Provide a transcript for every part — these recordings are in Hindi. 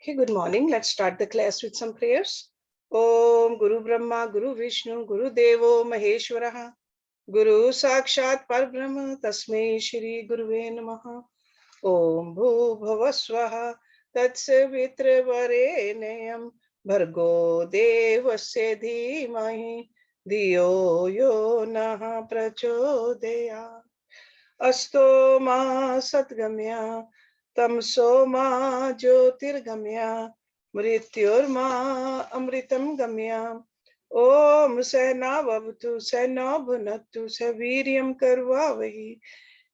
Okay, good morning. Let's start the class with some prayers. Om Guru Brahma, Guru Vishnu, Guru Devo Maheshwaraha, Guru Sakshat Parbrahma, Tasmai Shri Guruve Namaha. Om Bhu Bhavaswaha, Tatsavitra Varenayam, Bhargo Devasya Dhimahi, Dhiyo Yo Naha Prachodaya. Asto Ma Satgamya, Tamso Ma Jyotirgamya, Mrityorma Amritam Gamya. Om Sehna Bhavatu Sehna Bhunatu Saviryam Karvavahi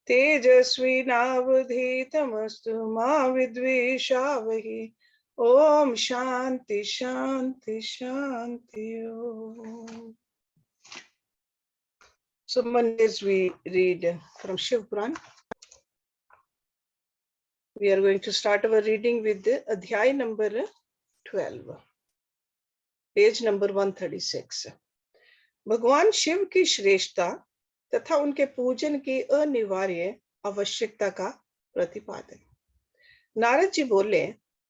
Tejasvi Navadhitamastu Ma Vidvishavahi. Om Shanti Shanti Shanti Om. So Mondays we read from Shiv Puran. We are going to start our reading with the Adhyay number 12, page number 136. भगवान शिव की श्रेष्ठता तथा उनके पूजन की अनिवार्य आवश्यकता का प्रतिपादन। नारद जी बोले,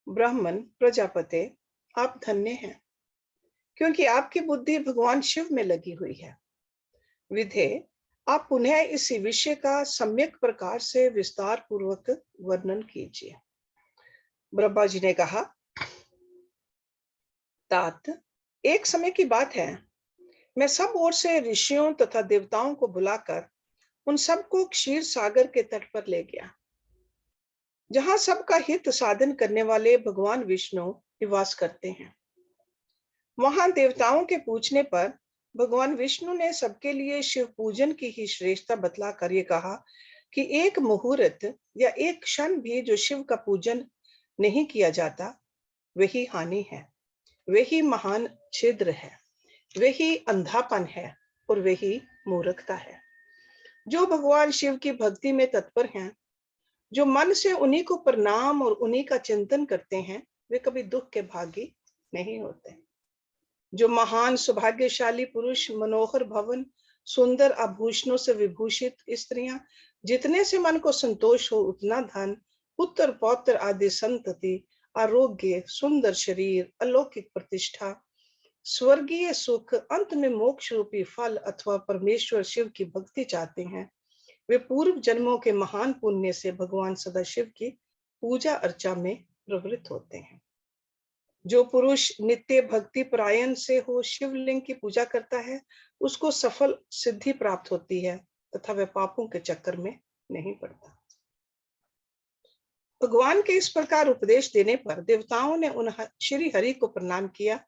ब्राह्मण प्रजापते, आप धन्य हैं, क्योंकि आपकी बुद्धि भगवान शिव में लगी हुई है। विधे, आप पुनः इस विषय का सम्यक प्रकार से विस्तार पूर्वक वर्णन कीजिए। ब्रह्मा जी ने कहा, तात, एक समय की बात है, मैं सब ओर से ऋषियों तथा देवताओं को बुलाकर उन सबको क्षीर सागर के तट पर ले गया, जहां सबका हित साधन करने वाले भगवान विष्णु निवास करते हैं। वहां देवताओं के पूछने पर भगवान विष्णु ने सबके लिए शिव पूजन की ही श्रेष्ठता बतलाकर ये कहा कि एक मुहूर्त या एक क्षण भी जो शिव का पूजन नहीं किया जाता, वही हानि है, वही महान छिद्र है, वही अंधापन है और वही मूर्खता है। जो भगवान शिव की भक्ति में तत्पर हैं, जो मन से उन्हीं को प्रणाम और उन्हीं का चिंतन करते हैं, वे कभी दुख के भागी नहीं होते। जो महान सौभाग्यशाली पुरुष, मनोहर भवन, सुंदर आभूषणों से विभूषित स्त्रियां, जितने से मन को संतोष हो उतना धन, पुत्र पौत्र आदि संतति, आरोग्य, सुंदर शरीर, अलौकिक प्रतिष्ठा, स्वर्गीय सुख, अंत में मोक्ष रूपी फल अथवा परमेश्वर शिव की भक्ति चाहते हैं, वे पूर्व जन्मों के महान पुण्य से भगवान सदाशिव की पूजा अर्चा में प्रवृत्त होते हैं। जो पुरुष नित्य भक्ति परायण से हो शिवलिंग की पूजा करता है, उसको सफल सिद्धि प्राप्त होती है तथा वह पापों के चक्कर में नहीं पड़ता। भगवान के इस प्रकार उपदेश देने पर देवताओं ने उन श्री हरि को प्रणाम किया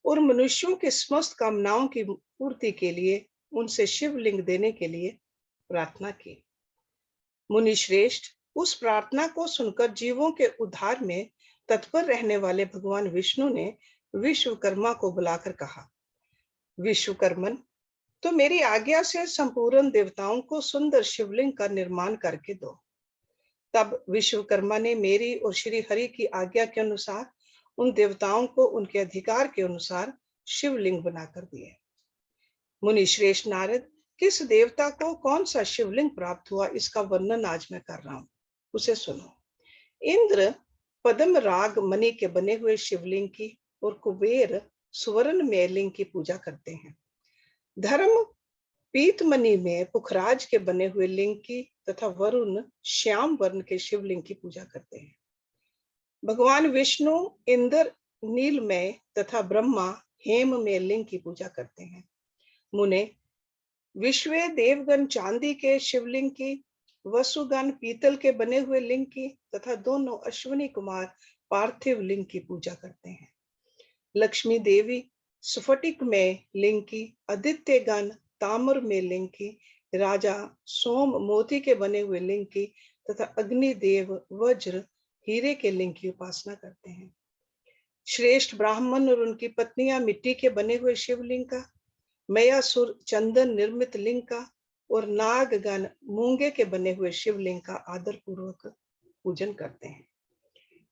और मनुष्यों के समस्त कामनाओं की पूर्ति के लिए उनसे शिवलिंग देने के लिए प्रार्थना की। मुनि श्रेष्ठ, उस प्रार्थना को सुनकर जीवों के उद्धार में तत्पर रहने वाले भगवान विष्णु ने विश्वकर्मा को बुलाकर कहा, विश्वकर्मन, तो मेरी आज्ञा से संपूर्ण देवताओं को सुंदर शिवलिंग का निर्माण करके दो। तब विश्वकर्मा ने मेरी और श्री हरि की आज्ञा के अनुसार उन देवताओं को उनके अधिकार के अनुसार शिवलिंग बनाकर दिए। मुनि श्रेष्ठ नारद, किस देवता को कौन सा शिवलिंग प्राप्त हुआ, इसका वर्णन आज मैं कर रहा हूं, उसे सुनो। इंद्र पद्म राग मणि के बने हुए शिवलिंग की और कुबेर सुवर्ण में लिंग की पूजा करते हैं। धर्म पीतमणि में पुखराज के बने हुए लिंग की तथा वरुण श्याम वर्ण के शिवलिंग की पूजा करते हैं। भगवान विष्णु इंद्र नीलमय तथा ब्रह्मा हेम में लिंग की पूजा करते हैं। मुने विश्व देवगण चांदी के शिवलिंग की, वसुगण पीतल के बने हुए लिंग की तथा दोनों अश्विनी कुमार पार्थिव लिंग की पूजा करते हैं। लक्ष्मी देवी स्फटिक में लिंग की, आदित्य गण ताम्र में लिंग की, राजा सोम मोती के बने हुए लिंग की तथा अग्निदेव वज्र हीरे के लिंग की उपासना करते हैं। श्रेष्ठ ब्राह्मण और उनकी पत्नियां मिट्टी के बने हुए शिवलिंग का, मयासुर चंदन निर्मित लिंग का और नागगण मूंगे के बने हुए शिवलिंग का आदर पूर्वक पूजन करते हैं।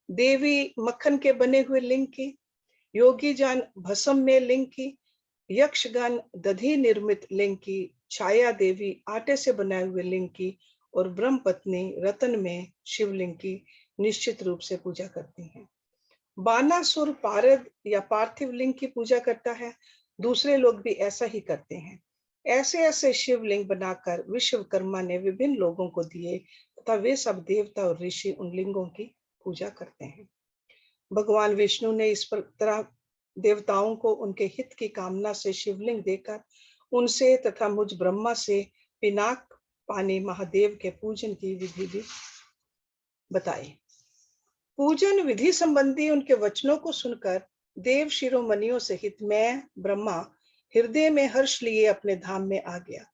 देवी मक्खन के बने हुए लिंग की, योगी जन भस्म में लिंग की, यक्षगण दधि निर्मित लिंग की, छाया देवी आटे से बनाए हुए लिंग की और ब्रह्म पत्नी रतन में शिवलिंग की निश्चित रूप से पूजा करती हैं। बानासुर पारद या पार्थिव लिंग की पूजा करता है। दूसरे लोग भी ऐसा ही करते हैं। ऐसे ऐसे शिवलिंग बनाकर विश्वकर्मा ने विभिन्न लोगों को दिए तथा वे सब देवता और ऋषि उन लिंगों की पूजा करते हैं। भगवान विष्णु ने इस तरह देवताओं को उनके हित की कामना से शिवलिंग देकर उनसे तथा मुझ ब्रह्मा से पिनाक पानी महादेव के पूजन की विधि भी बताई। पूजन विधि संबंधी उनके वचनों को सुनकर देव शिरोमणियों सहित मैं ब्रह्मा हृदय में हर्ष लिए अपने धाम में आ गया।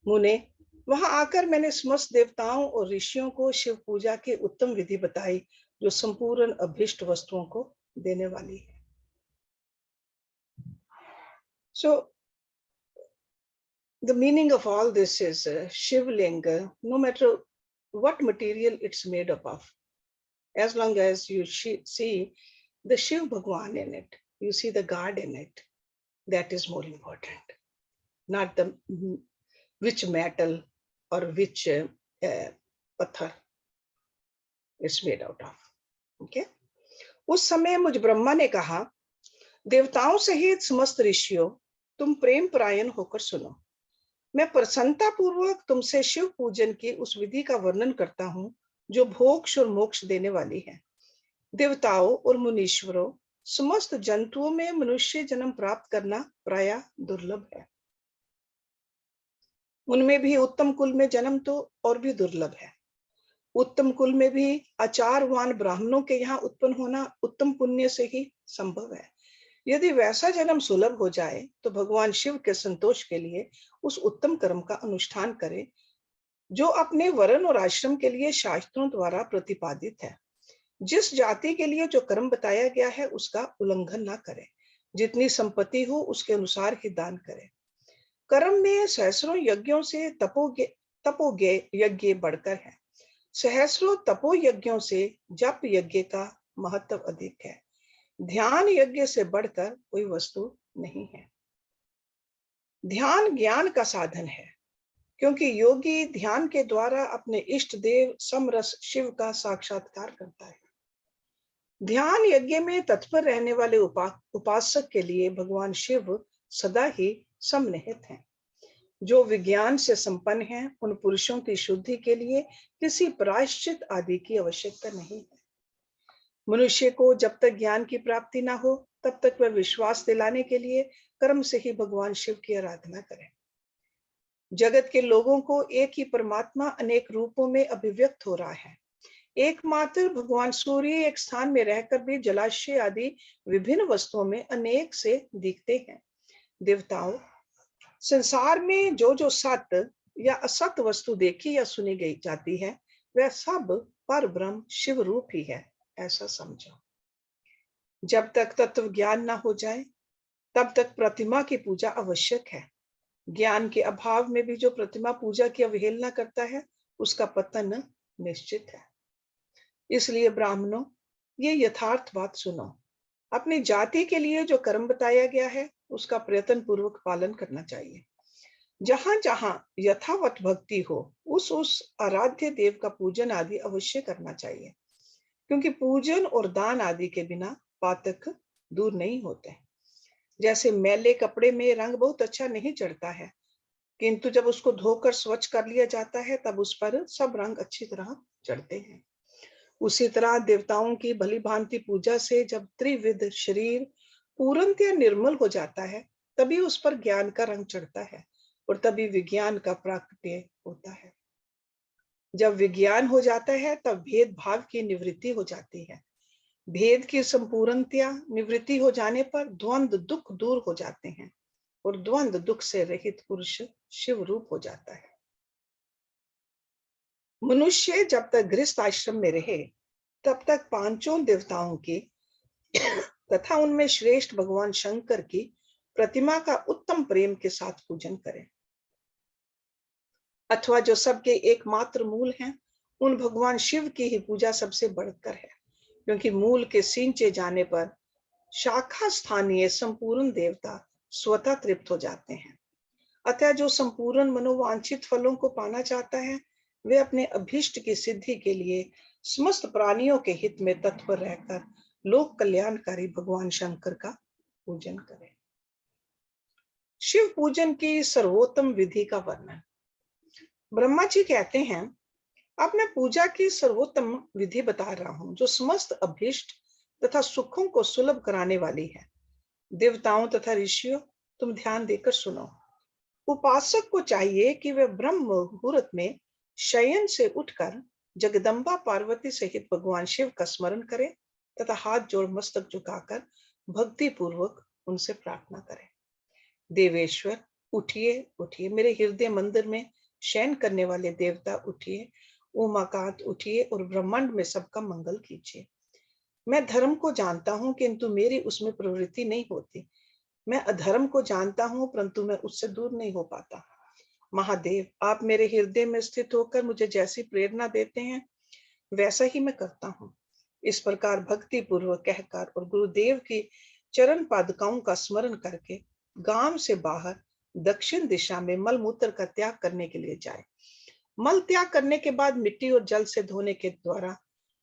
मुने, वहां आकर मैंने समस्त देवताओं और ऋषियों को शिव पूजा की उत्तम विधि बताई जो संपूर्ण अभीष्ट वस्तुओं को देने वाली है। So the meaning of all this is Shivlinga, no matter what material it's made up of, as long as you see the Shiv Bhagwan in it, you see the God in it, that is more important, not the which metal or which pathar it's made out of. Okay? उस समय मुझ ब्रह्मा ने कहा, देवताओं सहित समस्त ऋषियों, तुम प्रेम परायण होकर सुनो। मैं प्रसन्नता पूर्वक तुमसे शिव पूजन की उस विधि का वर्णन करता हूँ जो भोक्ष और मोक्ष देने वाली है। देवताओं और मुनीश्वरों, समस्त जंतुओं में मनुष्य जन्म प्राप्त करना प्रायः दुर्लभ है। उनमें भी उत्तम कुल में जन्म तो और भी दुर्लभ है। उत्तम कुल में भी आचारवान ब्राह्मणों के यहाँ उत्पन्न होना उत्तम पुण्य से ही संभव है। यदि वैसा जन्म सुलभ हो जाए तो भगवान शिव के संतोष के लिए उस उत्तम कर्म का अनुष्ठान करें जो अपने वर्ण और आश्रम के लिए शास्त्रों द्वारा प्रतिपादित है। जिस जाति के लिए जो कर्म बताया गया है उसका उल्लंघन ना करें। जितनी संपत्ति हो उसके अनुसार ही दान करें। कर्म में सहस्रों यज्ञों से तपो यज्ञ बढ़कर है। सहस्रों तपो यज्ञों से जप यज्ञ का महत्व अधिक है। ध्यान यज्ञ से बढ़कर कोई वस्तु नहीं है। ध्यान ज्ञान का साधन है, क्योंकि योगी ध्यान के द्वारा अपने इष्ट देव समरस शिव का साक्षात्कार करता है। ध्यान यज्ञ में तत्पर रहने वाले उपासक के लिए भगवान शिव सदा ही सम्निहित हैं। जो विज्ञान से संपन्न हैं, उन पुरुषों की शुद्धि के लिए किसी प्रायश्चित आदि की आवश्यकता नहीं है। मनुष्य को जब तक ज्ञान की प्राप्ति ना हो तब तक वह विश्वास दिलाने के लिए कर्म से ही भगवान शिव की आराधना करे। जगत के लोगों को एक ही परमात्मा अनेक रूपों में अभिव्यक्त हो रहा है। एकमात्र भगवान सूर्य एक स्थान में रहकर भी जलाशय आदि विभिन्न वस्तुओं में अनेक से दिखते हैं। देवताओं, संसार में जो जो सत्य या असत वस्तु देखी या सुनी गई जाती है वह सब पर ब्रह्म शिव रूप ही है, ऐसा समझो। जब तक तत्व ज्ञान ना हो जाए तब तक प्रतिमा की पूजा आवश्यक है। ज्ञान के अभाव में भी जो प्रतिमा पूजा की अवहेलना करता है उसका पतन निश्चित है। इसलिए ब्राह्मणों, ये यथार्थ बात सुनो। अपनी जाति के लिए जो कर्म बताया गया है उसका प्रयत्न पूर्वक पालन करना चाहिए। जहां जहां यथावत भक्ति हो उस आराध्य देव का पूजन आदि अवश्य करना चाहिए, क्योंकि पूजन और दान आदि के बिना पातक दूर नहीं होते। जैसे मैले कपड़े में रंग बहुत अच्छा नहीं चढ़ता है, किंतु जब उसको धोकर स्वच्छ कर लिया जाता है तब उस पर सब रंग अच्छी तरह चढ़ते हैं। उसी तरह देवताओं की भली भांति पूजा से जब त्रिविध शरीर पूर्णतया निर्मल हो जाता है तभी उस पर ज्ञान का रंग चढ़ता है और तभी विज्ञान का प्राकट्य होता है। जब विज्ञान हो जाता है तब भेदभाव की निवृत्ति हो जाती है। भेद की संपूर्णतया निवृत्ति हो जाने पर द्वंद्व दुख दूर हो जाते हैं और द्वंद्व दुख से रहित पुरुष शिव रूप हो जाता है। मनुष्य जब तक गृहस्थ आश्रम में रहे तब तक पांचों देवताओं की तथा उनमें श्रेष्ठ भगवान शंकर की प्रतिमा का उत्तम प्रेम के साथ पूजन करें, अथवा जो सबके एकमात्र मूल हैं उन भगवान शिव की ही पूजा सबसे बढ़कर है, क्योंकि मूल के सींचे जाने पर शाखा स्थानीय संपूर्ण देवता स्वतः तृप्त हो जाते हैं। अतः जो संपूर्ण मनोवांछित फलों को पाना चाहता है वे अपने अभीष्ट की सिद्धि के लिए समस्त प्राणियों के हित में तत्पर रहकर लोक कल्याणकारी भगवान शंकर का पूजन करें। शिव पूजन की सर्वोत्तम विधि का वर्णन। ब्रह्मा जी कहते हैं, अब मैं पूजा की सर्वोत्तम विधि बता रहा हूं, जो समस्त अभीष्ट तथा सुखों को सुलभ कराने वाली है। देवताओं तथा ऋषियों, तुम ध्यान देकर सुनो। उपासक को चाहिए कि वह ब्रह्म मुहूर्त में शयन से उठकर जगदम्बा पार्वती सहित भगवान शिव का स्मरण करे तथा हाथ जोड़ मस्तक झुकाकर भक्ति पूर्वक उनसे प्रार्थना करे। देवेश्वर, उठिए उठिए, मेरे हृदय मंदिर में शयन करने वाले देवता उठिए, उमाकांत उठिए और ब्रह्मांड में सबका मंगल कीजिए। मैं धर्म को जानता हूं, किंतु मेरी उसमें प्रवृत्ति नहीं होती। मैं अधर्म को जानता हूं, परंतु मैं उससे दूर नहीं हो पाता। महादेव, आप मेरे हृदय में स्थित होकर मुझे जैसी प्रेरणा देते हैं, वैसा ही मैं करता हूँ। इस प्रकार भक्ति पूर्वक कहकर और गुरुदेव की चरण पादुकाओं का स्मरण करके गांव से बाहर दक्षिण दिशा में मल मूत्र का त्याग करने के लिए जाए। मल त्याग करने के बाद मिट्टी और जल से धोने के द्वारा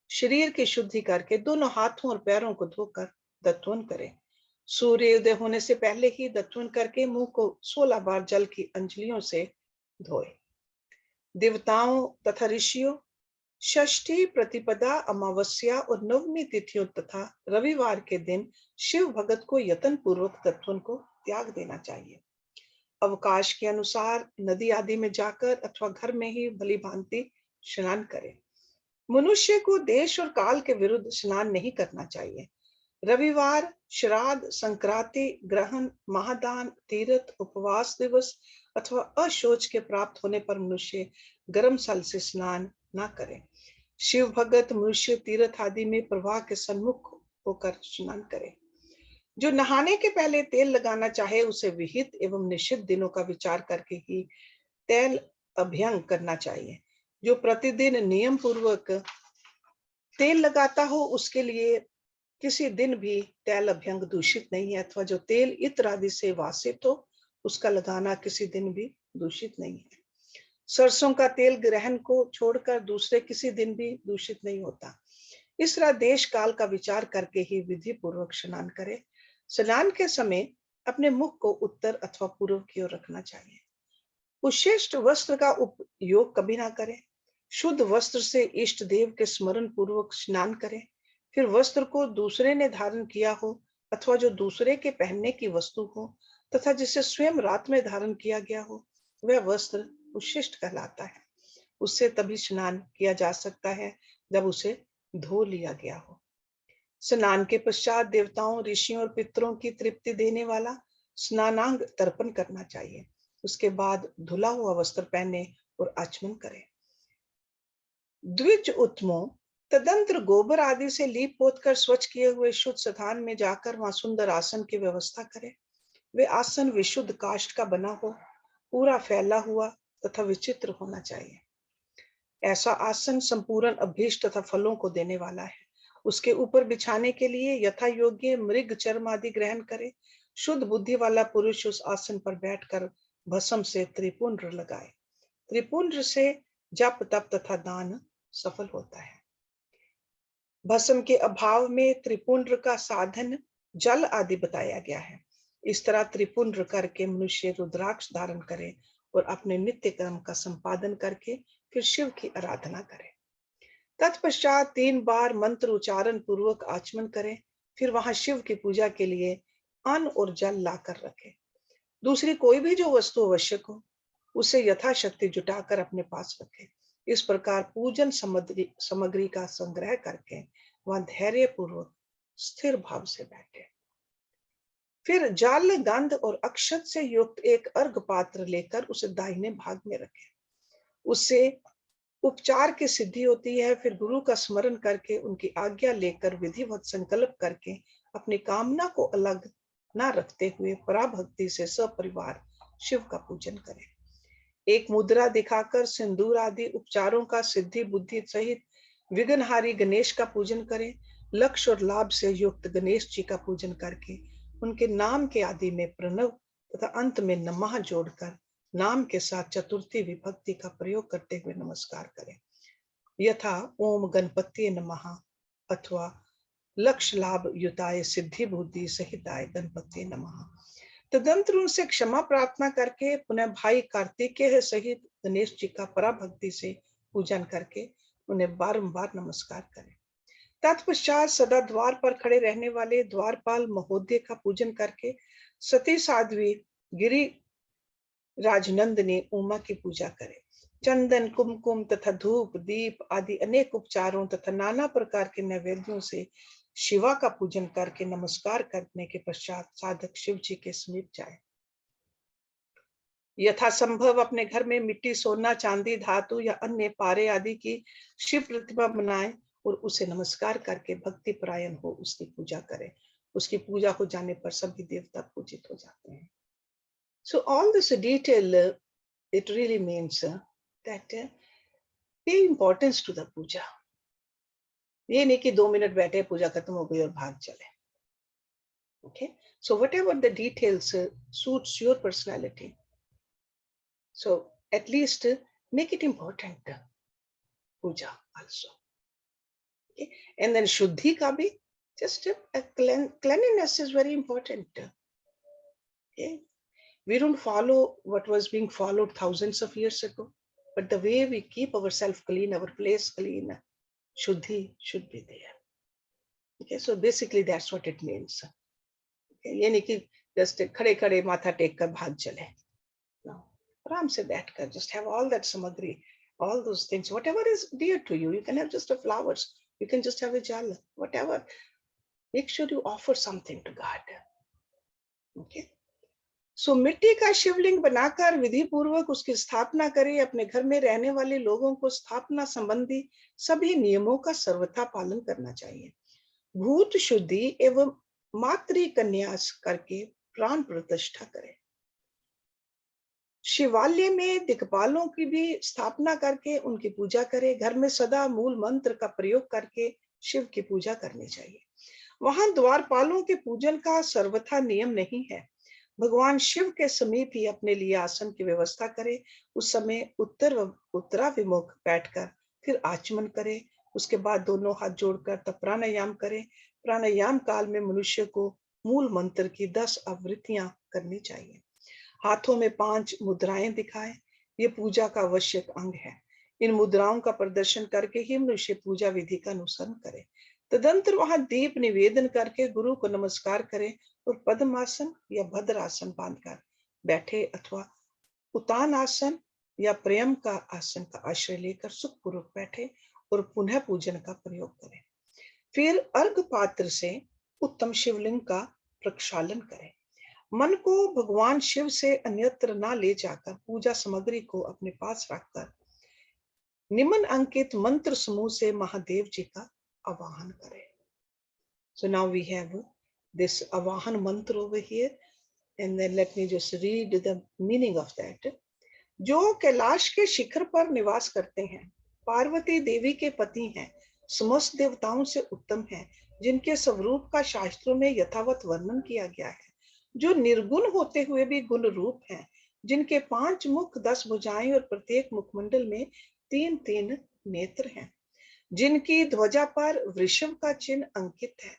शरीर की शुद्धि करके दोनों हाथों और पैरों को धोकर दत्वन करें। सूर्योदय होने से पहले ही दत्वन करके मुंह को 16 बार जल की अंजलियों से धोए। देवताओं तथा ऋषियों, षष्ठी, प्रतिपदा, अमावस्या और नवमी तिथियों तथा रविवार के दिन शिव भगत को यत्न पूर्वक दत्वन को त्याग देना चाहिए। अवकाश के अनुसार नदी आदि में जाकर अथवा घर में ही भली भांति स्नान करें। मनुष्य को देश और काल के विरुद्ध स्नान नहीं करना चाहिए। रविवार, श्राद्ध, संक्रांति, ग्रहण, महादान, तीर्थ, उपवास दिवस अथवा अशौच के प्राप्त होने पर मनुष्य गर्म जल से स्नान न करे। शिव भगत मनुष्य तीर्थ आदि में प्रवाह के सन्मुख होकर स्नान करे। जो नहाने के पहले तेल लगाना चाहे, उसे विहित एवं निषिद्ध दिनों का विचार करके ही तेल अभ्यंग करना चाहिए। जो प्रतिदिन नियम पूर्वक तेल लगाता हो, उसके लिए किसी दिन भी तेल अभ्यंग दूषित नहीं है, अथवा जो तेल इत्र आदि से वासित हो, उसका लगाना किसी दिन भी दूषित नहीं है। सरसों का तेल ग्रहण को छोड़कर दूसरे किसी दिन भी दूषित नहीं होता। इस तरह देश काल का विचार करके ही विधि पूर्वक स्नान करे। स्नान के समय अपने मुख को उत्तर अथवा पूर्व की ओर रखना चाहिए। उच्छिष्ट वस्त्र का उपयोग कभी ना करें। शुद्ध वस्त्र से इष्ट देव के स्मरण पूर्वक स्नान करें। फिर वस्त्र को दूसरे ने धारण किया हो अथवा जो दूसरे के पहनने की वस्तु हो तथा जिसे स्वयं रात में धारण किया गया हो, वह वस्त्र उच्छिष्ट कहलाता है। उससे तभी स्नान किया जा सकता है जब उसे धो लिया गया हो। स्नान के पश्चात देवताओं, ऋषियों और पितरों की तृप्ति देने वाला स्नानांग तर्पण करना चाहिए। उसके बाद धुला हुआ वस्त्र पहने और आचमन करें। द्विज उत्तमों, तदंतर गोबर आदि से लीप पोत कर स्वच्छ किए हुए शुद्ध स्थान में जाकर वहां सुंदर आसन की व्यवस्था करें। वे आसन विशुद्ध काष्ठ का बना हो, पूरा फैला हुआ तथा विचित्र होना चाहिए। ऐसा आसन संपूर्ण अभीष्ट तथा फलों को देने वाला है। उसके ऊपर बिछाने के लिए यथा योग्य मृग चर्म आदि ग्रहण करे। शुद्ध बुद्धि वाला पुरुष उस आसन पर बैठकर भस्म से त्रिपुंड्र लगाए। त्रिपुंड्र से जप तप तथा दान सफल होता है। भस्म के अभाव में त्रिपुंड्र का साधन जल आदि बताया गया है। इस तरह त्रिपुंड्र करके मनुष्य रुद्राक्ष धारण करे और अपने नित्य कर्म का संपादन करके फिर शिव की आराधना करे। तत्पश्चात 3 बार मंत्र उच्चारण पूर्वक आचमन करें। फिर वहां शिव की पूजा के लिए अन्न और जल लाकर रखें। दूसरी कोई भी जो वस्तु आवश्यक हो, उसे यथाशक्ति जुटाकर अपने पास रखें। इस प्रकार पूजन सामग्री का संग्रह करके वह धैर्य पूर्वक स्थिर भाव से बैठे। फिर जल, गंध और अक्षत से युक्त एक अर्घ पात्र लेकर उसे दाहिने भाग में रखें। उससे उपचार की सिद्धि होती है। फिर गुरु का स्मरण करके उनकी आज्ञा लेकर विधिवत संकल्प करके अपनी कामना को अलग न रखते हुए पराभक्ति से सपरिवार शिव का पूजन करें। एक मुद्रा दिखाकर सिंदूर आदि उपचारों का सिद्धि बुद्धि सहित विघ्नहारी गणेश का पूजन करें। लक्ष्य और लाभ से युक्त गणेश जी का पूजन करके उनके नाम के आदि में प्रणव तथा अंत में नमः जोड़कर नाम के साथ चतुर्थी विभक्ति का प्रयोग करते हुए नमस्कार करें। यथा ओम गणपति नमः अथवा लक्ष्य लाभ युताय सिद्धि बुद्धि सहिताय गणपति नमः। तदंतर उनसे क्षमा प्रार्थना करके पुनः भाई कार्तिकेय सहित गणेश जी का पराभक्ति से पूजन करके उन्हें बारंबार नमस्कार करें। तत्पश्चात सदा द्वार पर खड़े रहने वाले द्वारपाल महोदय का पूजन करके सती साध्वी गिरी राजनंदिनी उमा की पूजा करें। चंदन कुमकुम तथा धूप दीप आदि अनेक उपचारों तथा नाना प्रकार के नैवेद्यों से शिवा का पूजन करके नमस्कार करने के पश्चात साधक शिव जी के समीप जाए। यथासंभव अपने घर में मिट्टी सोना चांदी धातु या अन्य पारे आदि की शिव प्रतिमा बनाए और उसे नमस्कार करके भक्ति परायण हो उसकी पूजा करें। उसकी पूजा हो जाने पर सभी देवता पूजित हो जाते हैं। So all this detail, it really means that pay importance to the puja. ये नहीं कि 2 मिनट बैठे पूजा खत्म हो गई और भाग चले. Okay, so whatever the details suits your personality, so at least make it important puja also. Okay, and then shuddhi ka bhi, just cleanliness is very important. Okay, we don't follow what was being followed thousands of years ago, but the way we keep ourselves clean, our place clean, shuddhi should be there. Okay, so basically that's what it means. Okay, ये नहीं कि just खड़े खड़े माथा टेक कर भाग चले. No, आराम से बैठ कर just have all that samagri, all those things, whatever is dear to you. You can have just a flowers, you can just have a jal, whatever. Make sure you offer something to God. Okay. सो मिट्टी का शिवलिंग बनाकर विधि पूर्वक उसकी स्थापना करें। अपने घर में रहने वाले लोगों को स्थापना संबंधी सभी नियमों का सर्वथा पालन करना चाहिए। भूत शुद्धि एवं मातृ कन्यास करके प्राण प्रतिष्ठा करें। शिवालय में दिक्पालों की भी स्थापना करके उनकी पूजा करें। घर में सदा मूल मंत्र का प्रयोग करके शिव की पूजा करनी चाहिए। वहां द्वारपालों के पूजन का सर्वथा नियम नहीं है। भगवान शिव के समीप ही अपने लिए आसन की व्यवस्था करे। उस समय उत्तराभिमुख बैठकर फिर आचमन करे। उसके बाद दोनों हाथ जोड़कर तब प्राणायाम करे। प्राणायाम काल में मनुष्य को मूल मंत्र की 10 आवृत्तियां करनी चाहिए। हाथों में 5 मुद्राएं दिखाए। ये पूजा का आवश्यक अंग है। इन मुद्राओं का प्रदर्शन करके ही मनुष्य पूजा विधि का अनुसरण करे। तदंतर वहां दीप निवेदन करके गुरु को नमस्कार करें और पद्मासन या भद्रासन बांधकर बैठे अथवा उतान आसन या प्रेम का आसन का आश्रय लेकर सुखपूर्वक बैठे और पुनः पूजन का प्रयोग करें। फिर अर्घ पात्र से उत्तम शिवलिंग का प्रक्षालन करें। मन को भगवान शिव से अन्यत्र न ले जाकर पूजा सामग्री को अपने पास रखकर निम्न अंकित मंत्र समूह से महादेव जी का आवाहन करें। So now we have this Avahan mantra over here, and then let me just read the meaning of that. जो कैलाश के शिखर पर निवास करते हैं, पार्वती देवी के पति हैं, समस्त देवताओं से उत्तम हैं, जिनके स्वरूप का शास्त्रों में यथावत वर्णन किया गया है, जो निर्गुण होते हुए भी गुण रूप हैं, जिनके 5 मुख 10 भुजाएं और प्रत्येक मुखमंडल में 3-3 नेत्र हैं, जिनकी ध्वजा पर वृषभ का चिन्ह अंकित है,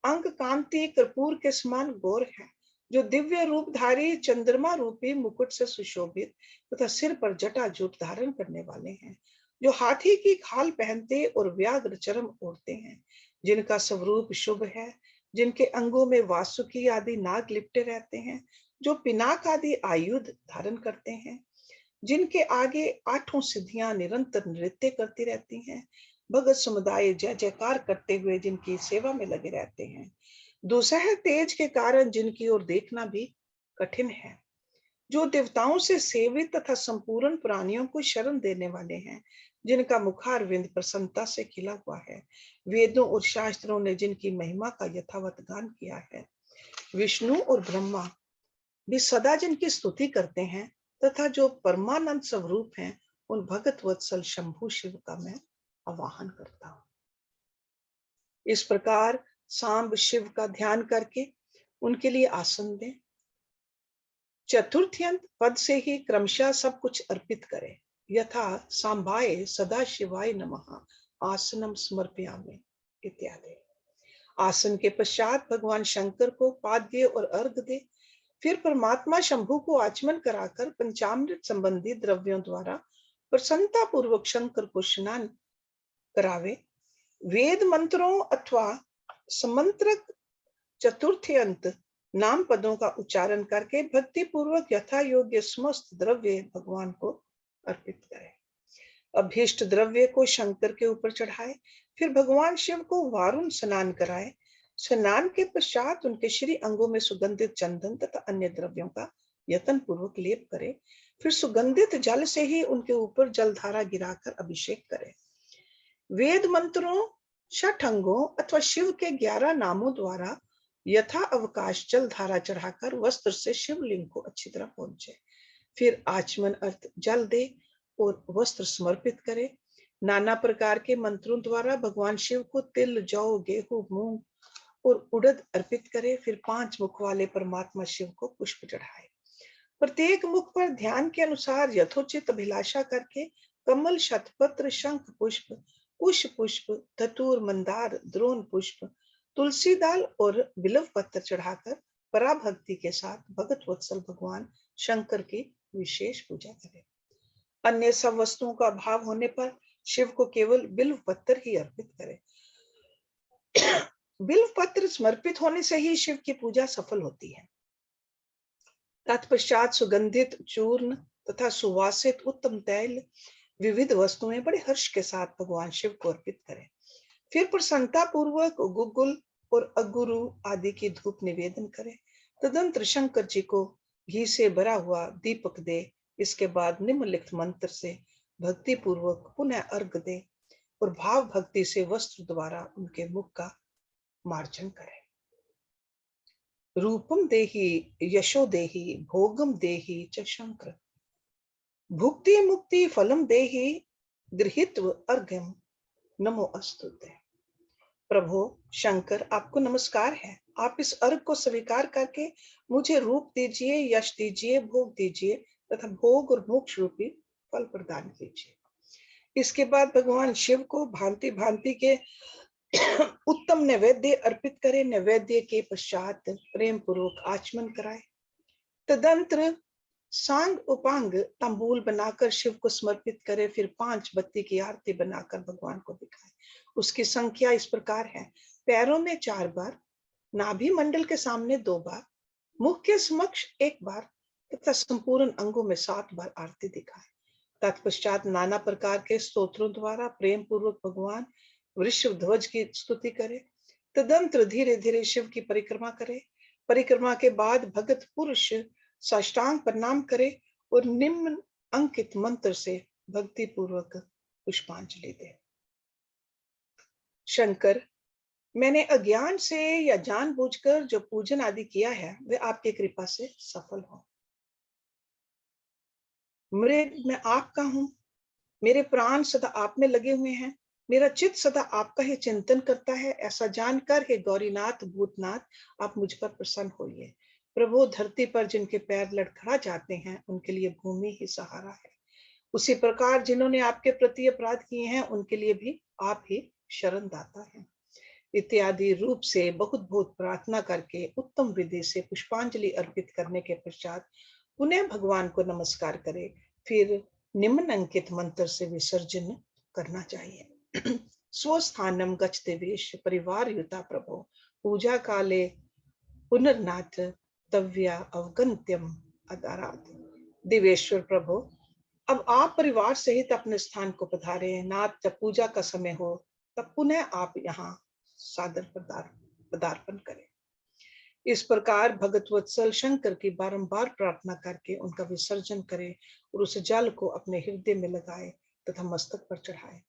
अंग कांति कर्पूर के समान गौर है, जो दिव्य रूपधारी चंद्रमा रूपी मुकुट से सुशोभित तथा सिर पर जटाजूट धारण करने वाले हैं, जो हाथी की खाल पहनते और व्याघ्र चर्म ओढ़ते हैं, जिनका स्वरूप शुभ है, जिनके अंगों में वासुकी आदि नाग लिपटे रहते हैं, जो पिनाक आदि आयुध धारण करते हैं, जिनके आगे 8 सिद्धियां निरंतर नृत्य करती रहती हैं, भगत समुदाय जय जयकार करते हुए जिनकी सेवा में लगे रहते हैं, दुसह तेज के कारण जिनकी ओर देखना भी कठिन है, जो देवताओं से सेवित तथा संपूर्ण प्राणियों को शरण देने वाले हैं, जिनका मुखारविंद प्रसन्नता से खिला हुआ है, वेदों और शास्त्रों ने जिनकी महिमा का यथावत गान किया है, विष्णु और ब्रह्मा भी सदा जिनकी स्तुति करते हैं, तथा जो परमानंद स्वरूप हैं, उन भगत वत्सल शंभु शिव का मैं आवाहन करता हूं। इस प्रकार सांब शिव का ध्यान करके उनके लिए आसन दें। चतुर्थ्यंत पद से ही क्रमशः सब कुछ अर्पित करें। यथा सांबाय सदा शिवाय नमः आसनम समर्पयामि इत्यादि। आसन के पश्चात भगवान शंकर को पाद्य और अर्घ दे। फिर परमात्मा शंभु को आचमन कराकर पंचामृत संबंधी द्रव्यों द्वारा प्रसन्नता पूर्वक शंकर को स्नान करावे। वेद मंत्रों अथवा समंत्रक चतुर्थी अंत नाम पदों का उच्चारण करके भक्ति पूर्वक यथा योग्य समस्त द्रव्य भगवान को अर्पित करें। अभीष्ट द्रव्य को शंकर के ऊपर चढ़ाए। फिर भगवान शिव को वारुण स्नान कराए। स्नान के पश्चात उनके श्री अंगों में सुगंधित चंदन तथा अन्य द्रव्यों का यत्न पूर्वक लेप करे। फिर सुगंधित जल से ही उनके ऊपर जलधारा गिराकर अभिषेक करे। वेद मंत्रों, छठ अंगों अथवा शिव के 11 नामों द्वारा यथा अवकाश जलधारा चढ़ाकर वस्त्र से शिवलिंग को अच्छी तरह पहुंचे। फिर आचमन अर्थ जल दे और वस्त्र समर्पित करे। नाना प्रकार के मंत्रों द्वारा भगवान शिव को तिल, जौ, गेहूं, मूंग और उड़द अर्पित करे। फिर 5 मुख वाले परमात्मा शिव को पुष्प चढ़ाए। प्रत्येक मुख पर ध्यान के अनुसार यथोचित अभिलाषा करके कमल, शतपत्र, शंख पुष्प, कुश पुष्प, धतूर, मंदार, द्रोण पुष्प, तुलसी दाल और बिल्व पत्र चढ़ाकर पराभक्ति के साथ भगत वत्सल भगवान शंकर की विशेष पूजा करें। अन्य सब वस्तुओं का अभाव होने पर शिव को केवल बिल्व पत्र ही अर्पित करें। बिल्व पत्र समर्पित होने से ही शिव की पूजा सफल होती है। तत्पश्चात सुगंधित चूर्ण तथा सुवासित उत्तम तैल विविध वस्तुएं बड़े हर्ष के साथ भगवान शिव को अर्पित करें। फिर प्रसन्नता पूर्वक गुगुल और अगुरु आदि की धूप निवेदन करें। तदंतर शंकर जी को घी से भरा हुआ दीपक दे। इसके बाद निम्नलिखित मंत्र से भक्ति पूर्वक पुनः अर्घ दे और भाव भक्ति से वस्त्र द्वारा उनके मुख का मार्जन करें। रूपम देहि यशो देहि भोगम देहि च शंकर, भुक्ति मुक्ति फलम देहि गृहीत्व अर्घ्यम नमो अस्तुते। प्रभु शंकर, आपको नमस्कार है। आप इस अर्घ को स्वीकार करके मुझे रूप दीजिए, यश दीजिए, भोग दीजिए तथा भोग और मोक्ष रूपी फल प्रदान कीजिए। इसके बाद भगवान शिव को भांति भांति के उत्तम नैवेद्य अर्पित करें। नैवेद्य के पश्चात प्रेम पूर्वक आचमन कराए। तदंतर सांग उपांग तंबूल बनाकर शिव को समर्पित करे। फिर 5 बत्ती की आरती बनाकर भगवान को दिखाए। उसकी संख्या इस प्रकार है: पैरों में 4 बार, नाभि मंडल के सामने 2 बार, मुख के समक्ष 1 बार तथा संपूर्ण अंगों में 7 बार आरती दिखाए। तत्पश्चात नाना प्रकार के स्तोत्रों द्वारा प्रेम पूर्वक भगवान वृषभ ध्वज की स्तुति करे। तदंतर धीरे धीरे शिव की परिक्रमा करे। परिक्रमा के बाद भगत पुरुष साष्टांग प्रणाम करे और निम्न अंकित मंत्र से भक्ति पूर्वक पुष्पांजलि दे। शंकर, मैंने अज्ञान से या जानबूझकर जो पूजन आदि किया है वह आपकी कृपा से सफल हो। मैं आपका हूं, मेरे प्राण सदा आप में लगे हुए हैं, मेरा चित्त सदा आपका ही चिंतन करता है। ऐसा जानकर हे गौरीनाथ भूतनाथ, आप मुझ पर प्रसन्न होइए। प्रभु, धरती पर जिनके पैर लड़खड़ा जाते हैं उनके लिए भूमि ही सहारा है। उसी प्रकार जिन्होंने आपके प्रति अपराध किए हैं उनके लिए भी आप ही शरण दाता हैं। इत्यादि रूप से बहुत बहुत प्रार्थना करके उत्तम विधि से पुष्पांजलि अर्पित करने के पश्चात पुनः भगवान को नमस्कार करे। फिर निम्न अंकित मंत्र से विसर्जन करना चाहिए। स्वस्थानम गच्छते वेश परिवार युता प्रभो, पूजा काले पुनर्नाथ तव्या अवगंत्यम अदारात। देवेश्वर प्रभु, अब आप परिवार सहित अपने स्थान को पधारे। नाथ, जब पूजा का समय हो तब पुनः आप यहाँ सादर पदार्पण करें। इस प्रकार भगत वत्सल शंकर की बारंबार प्रार्थना करके उनका विसर्जन करे और उस जल को अपने हृदय में लगाए तथा मस्तक पर चढ़ाए।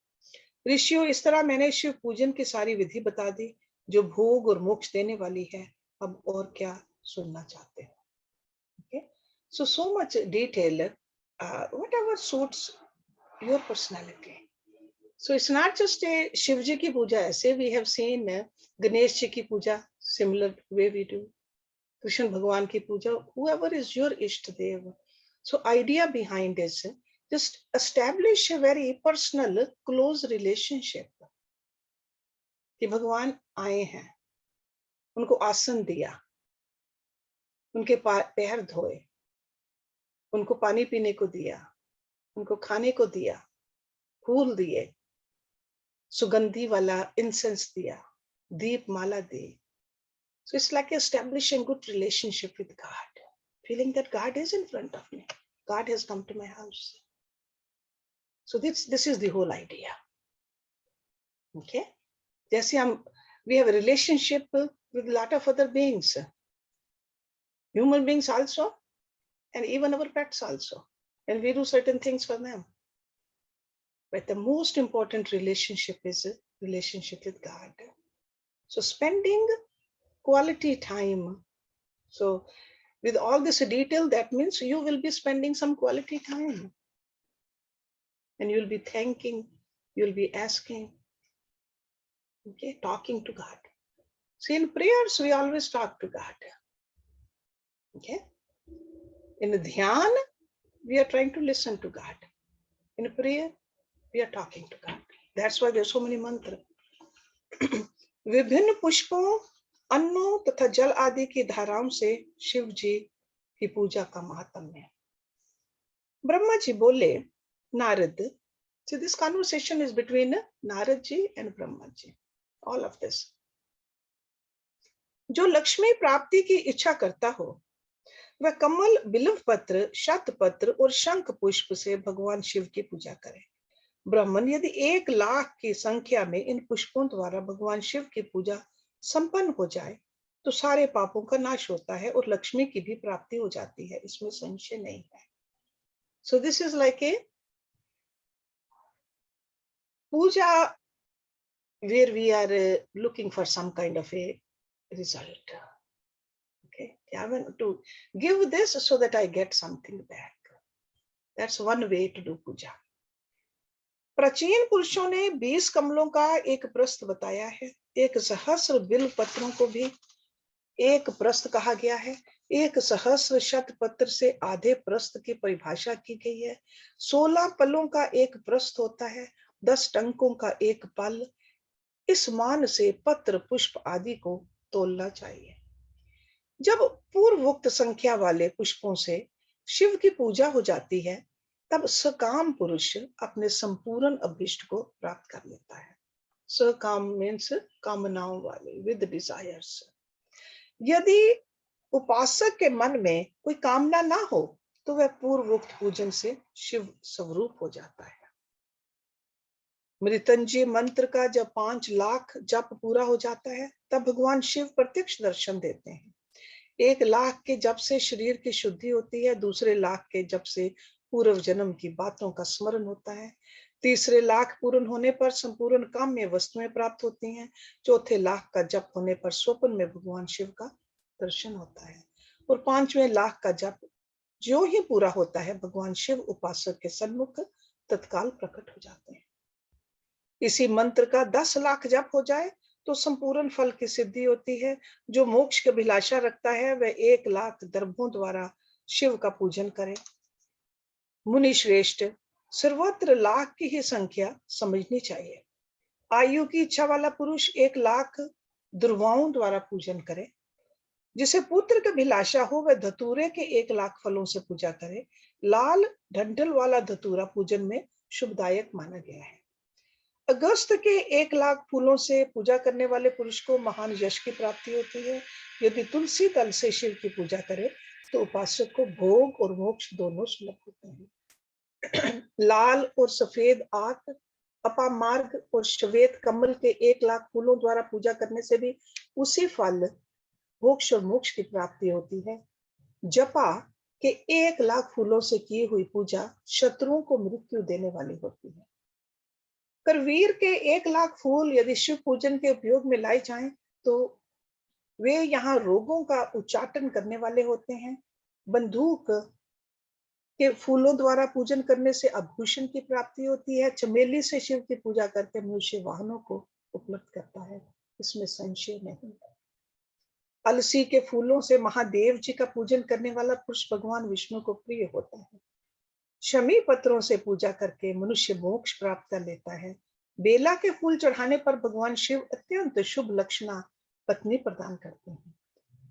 ऋषियों, इस तरह मैंने शिव पूजन की सारी विधि बता दी जो भोग और मोक्ष देने वाली है। अब और क्या सुनना चाहते हैं? Okay? So much detail, whatever suits your personality. So it's not just a Shiv जी की पूजा ऐसे, we have seen Ganesh ji की पूजा similar way we do, Krishna भगवान की पूजा, whoever is your इष्ट देव. So idea behind is just establish a very personal close relationship कि भगवान आए हैं, उनको आसन दिया, उनके पैर धोए, उनको पानी पीने को दिया, उनको खाने को दिया, फूल दिए, सुगंधी वाला इंसेंस दिया, दीप माला दी. So it's like establishing good relationship with God, feeling that God is in front of me. God has come to my house. So this is the whole idea. Okay? जैसे we have a relationship with a lot of other beings, human beings also, and even our pets also, and we do certain things for them. But the most important relationship is a relationship with God. So spending quality time. So with all this detail, that means you will be spending some quality time, and you'll be thanking, you'll be asking, okay, talking to God. See, in prayers, we always talk to God. Okay? In dhyan, we are trying to listen to God. In prayer, we are talking to God. That's why there are so many mantras. विभिन्न पुष्पों, अन्नों तथा जल आदि की धाराओं से शिव जी की पूजा का महात्म्य है. ब्रह्मा जी बोले, Narad. So this conversation is between Narad ji and Brahma ji. All of this. जो लक्ष्मी प्राप्ति की इच्छा करता हो, वह कमल, बिल्व पत्र, शत पत्र और शंख पुष्प से भगवान शिव की पूजा करे. ब्राह्मण, यदि 1,00,000 की संख्या में इन पुष्पों द्वारा भगवान शिव की पूजा संपन्न हो जाए तो सारे पापों का नाश होता है और लक्ष्मी की भी प्राप्ति हो जाती है, इसमें संशय नहीं है. So this is like a puja where we are looking for some kind of a result. Okay, I want to give this so that I get something back. That's one way to do puja. प्राचीन पुरुषों ने 20 कमलों का एक प्रस्थ बताया है. एक सहस्र बिल्व पत्रों को भी एक प्रस्थ कहा गया है. एक सहस्र शत पत्र से आधे प्रस्थ की परिभाषा की गई है. 16 पलों का एक प्रस्थ होता है. 10 टंकों का एक पल. इस मान से पत्र, पुष्प आदि को तोलना चाहिए. जब पूर्वोक्त संख्या वाले पुष्पों से शिव की पूजा हो जाती है, तब सकाम पुरुष अपने संपूर्ण अभीष्ट को प्राप्त कर लेता है. सकाम मीन्स कामनाओं वाले, विद डिजायर्स. यदि उपासक के मन में कोई कामना ना हो तो वह पूर्वोक्त पूजन से शिव स्वरूप हो जाता है. मृत्युंजय मंत्र का जब 5,00,000 जप पूरा हो जाता है तब भगवान शिव प्रत्यक्ष दर्शन देते हैं. 1,00,000 के जप से शरीर की शुद्धि होती है. दूसरे लाख के जप से पूर्व जन्म की बातों का स्मरण होता है. तीसरे लाख पूर्ण होने पर संपूर्ण काम्य वस्तुएं प्राप्त होती हैं. चौथे लाख का जप होने पर स्वप्न में भगवान शिव का दर्शन होता है. और 5वें लाख का जप जो ही पूरा होता है, भगवान शिव उपासक के सन्मुख तत्काल प्रकट हो जाते हैं. इसी मंत्र का 10,00,000 जप हो जाए तो संपूर्ण फल की सिद्धि होती है. जो मोक्ष की अभिलाषा रखता है वह 1,00,000 दर्भों द्वारा शिव का पूजन करे. मुनि श्रेष्ठ, सर्वत्र लाख की ही संख्या समझनी चाहिए. आयु की इच्छा वाला पुरुष 1,00,000 दुर्वाओं द्वारा पूजन करे. जिसे पुत्र की अभिलाषा हो वह धतूरे के 1,00,000 फलों से पूजा करे. लाल ढंढल वाला धतूरा पूजन में शुभदायक माना गया है. अगस्त के 1,00,000 फूलों से पूजा करने वाले पुरुष को महान यश की प्राप्ति होती है. यदि तुलसी तल से शिव की पूजा करे तो उपासक को भोग और मोक्ष दोनों सुलभ होते हैं. लाल और सफेद आक, अपामार्ग और श्वेत कमल के 1,00,000 फूलों द्वारा पूजा करने से भी उसी फल, मोक्ष और मोक्ष की प्राप्ति होती है. जपा के 1,00,000 फूलों से की हुई पूजा शत्रुओं को मृत्यु देने वाली होती है. करवीर के 1,00,000 फूल यदि शिव पूजन के उपयोग में लाए जाएं तो वे यहाँ रोगों का उच्चाटन करने वाले होते हैं. बंदूक के फूलों द्वारा पूजन करने से आभूषण की प्राप्ति होती है. चमेली से शिव की पूजा करके मनुष्य वाहनों को उपलब्ध करता है, इसमें संशय नहीं है. अलसी के फूलों से महादेव जी का पूजन करने वाला पुरुष भगवान विष्णु को प्रिय होता है. शमी पत्रों से पूजा करके मनुष्य मोक्ष प्राप्त कर लेता है. बेला के फूल चढ़ाने पर भगवान शिव अत्यंत शुभ लक्षणा पत्नी प्रदान करते हैं।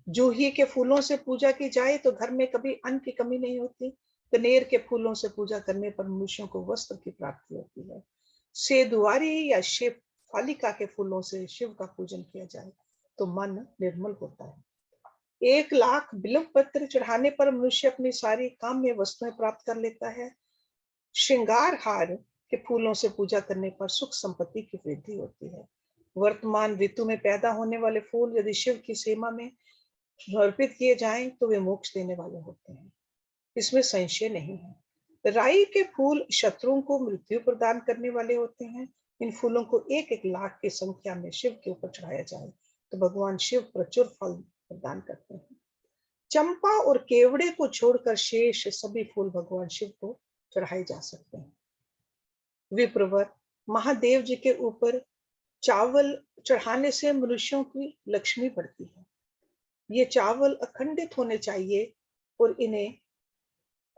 जूही के फूलों से पूजा की जाए तो घर में कभी अन्न की कमी नहीं होती। कनेर के फूलों से पूजा करने पर मनुष्यों को वस्त्र की प्राप्ति होती है। सेदुआरी या शिव फालिका के फूलों से शिव का पूजन किया जाए तो मन निर्मल होता है। 1 लाख बिल्व पत्र चढ़ाने पर मनुष्य अपनी सारी काम्य वस्तुएं प्राप्त कर लेता है। श्रृंगार हार के फूलों से पूजा करने पर सुख संपत्ति की वृद्धि होती है। वर्तमान ऋतु में पैदा होने वाले फूल यदि शिव की सेवा में समर्पित किए जाएं तो वे मोक्ष देने वाले होते हैं, इसमें संशय नहीं है। राई के फूल शत्रुओं को मृत्यु प्रदान करने वाले होते हैं। इन फूलों को 1-1 लाख की संख्या में शिव के ऊपर चढ़ाया जाए तो भगवान शिव प्रचुर फल प्रदान करते हैं। चंपा और केवड़े को छोड़कर शेष सभी फूल भगवान शिव को चढ़ाए जा सकते हैं। विप्रवर, महादेव जी के ऊपर चावल चढ़ाने से मनुष्यों की लक्ष्मी बढ़ती है। ये चावल अखंडित होने चाहिए और इन्हें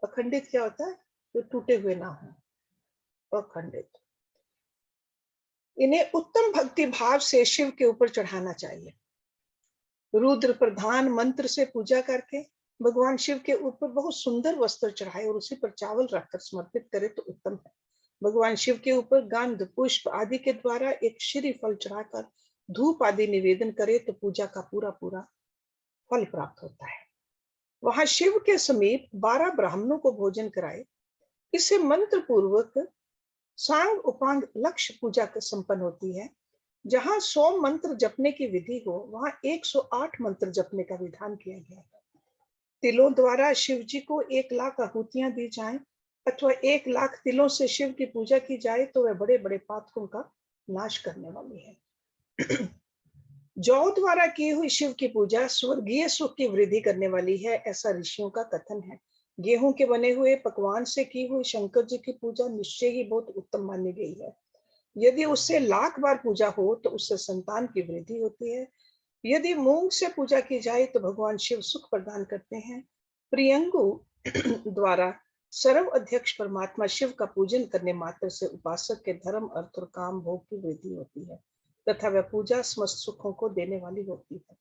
अखंडित क्या होता है, तो टूटे हुए ना हो, अखंडित। इन्हें उत्तम भक्ति भाव से शिव के ऊपर चढ़ाना चाहिए। रुद्र प्रधान मंत्र से पूजा करके भगवान शिव के ऊपर बहुत सुंदर वस्त्र चढ़ाए और उसी पर चावल रखकर समर्पित करे तो उत्तम है। भगवान शिव के ऊपर गंध पुष्प आदि के द्वारा एक श्री फल चढ़ाकर धूप आदि निवेदन करे तो पूजा का पूरा पूरा फल प्राप्त होता है। वहां शिव के समीप 12 ब्राह्मणों को भोजन कराए। इससे मंत्र पूर्वक सांग उपांग लक्ष्य पूजा संपन्न होती है। जहां 100 मंत्र जपने की विधि हो वहां 108 मंत्र जपने का विधान किया गया है। तिलों द्वारा शिव जी को 1 लाख आहुतियां दी जाएं अथवा 1 लाख तिलों से शिव की पूजा की जाए तो वह बड़े बड़े पातकों का नाश करने वाली है। जौ द्वारा की हुई शिव की पूजा स्वर्गीय सुख की वृद्धि करने वाली है, ऐसा ऋषियों का कथन है। गेहूं के बने हुए पकवान से की हुई शंकर जी की पूजा निश्चय ही बहुत उत्तम मानी गई है। यदि उससे 1 लाख बार पूजा हो तो उससे संतान की वृद्धि होती है। यदि मूंग से पूजा की जाए तो भगवान शिव सुख प्रदान करते हैं। प्रियंगु द्वारा सर्व अध्यक्ष परमात्मा शिव का पूजन करने मात्र से उपासक के धर्म अर्थ और काम भोग की वृद्धि होती है तथा वह पूजा समस्त सुखों को देने वाली होती है।